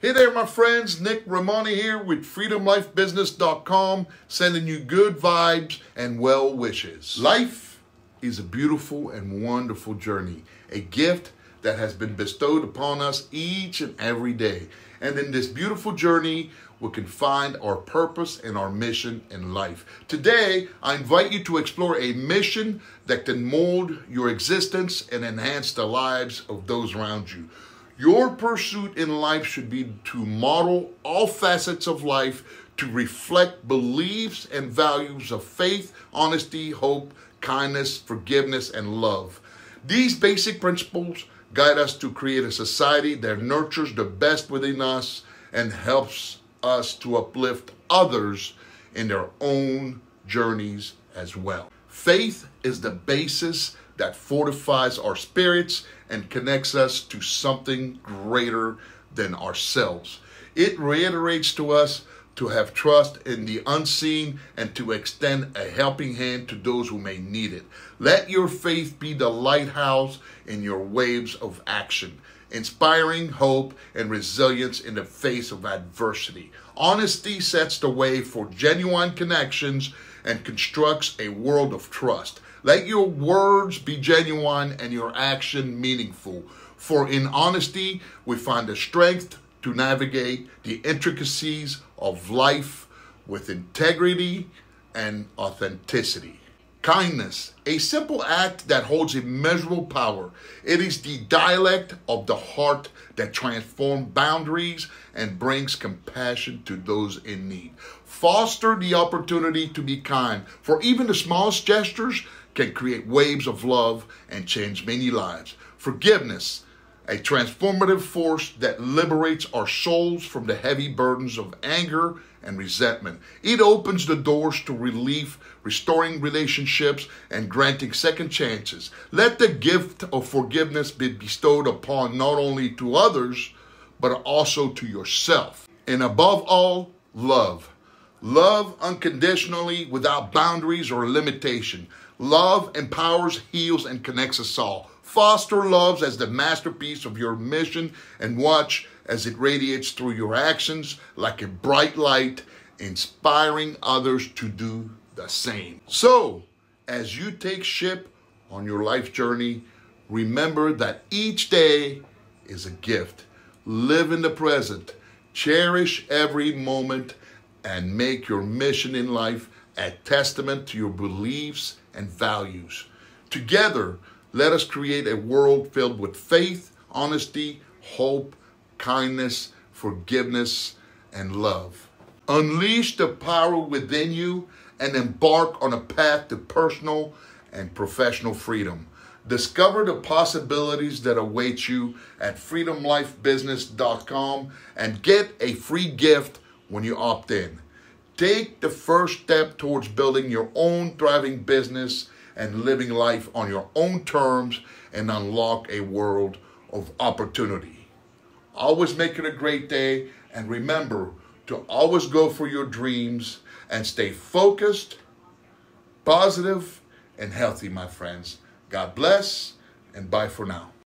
Hey there, my friends. Nick Rehmani here with freedomlifebusiness.com, sending you good vibes and well wishes. Life is a beautiful and wonderful journey, a gift that has been bestowed upon us each and every day. And in this beautiful journey, we can find our purpose and our mission in life. Today, I invite you to explore a mission that can mold your existence and enhance the lives of those around you. Your pursuit in life should be to model all facets of life to reflect beliefs and values of faith, honesty, hope, kindness, forgiveness, and love. These basic principles guide us to create a society that nurtures the best within us and helps us to uplift others in their own journeys as well. Faith is the basis that fortifies our spirits and connects us to something greater than ourselves. It reiterates to us to have trust in the unseen and to extend a helping hand to those who may need it. Let your faith be the lighthouse in your waves of action, inspiring hope and resilience in the face of adversity. Honesty sets the way for genuine connections and constructs a world of trust. Let your words be genuine and your action meaningful. For in honesty, we find the strength to navigate the intricacies of life with integrity and authenticity. Kindness, a simple act that holds immeasurable power. It is the dialect of the heart that transforms boundaries and brings compassion to those in need. Foster the opportunity to be kind, for even the smallest gestures can create waves of love and change many lives. Forgiveness, a transformative force that liberates our souls from the heavy burdens of anger and resentment. It opens the doors to relief, restoring relationships and granting second chances. Let the gift of forgiveness be bestowed upon not only to others, but also to yourself. And above all, love. Love unconditionally, without boundaries or limitation. Love empowers, heals, and connects us all. Foster love as the masterpiece of your mission and watch as it radiates through your actions like a bright light, inspiring others to do the same. So, as you take ship on your life journey, remember that each day is a gift. Live in the present, cherish every moment, and make your mission in life a testament to your beliefs and values. Together, let us create a world filled with faith, honesty, hope, kindness, forgiveness, and love. Unleash the power within you and embark on a path to personal and professional freedom. Discover the possibilities that await you at freedomlifebusiness.com and get a free gift when you opt in. Take the first step towards building your own thriving business and living life on your own terms and unlock a world of opportunity. Always make it a great day, and remember to always go for your dreams and stay focused, positive, and healthy, my friends. God bless, and bye for now.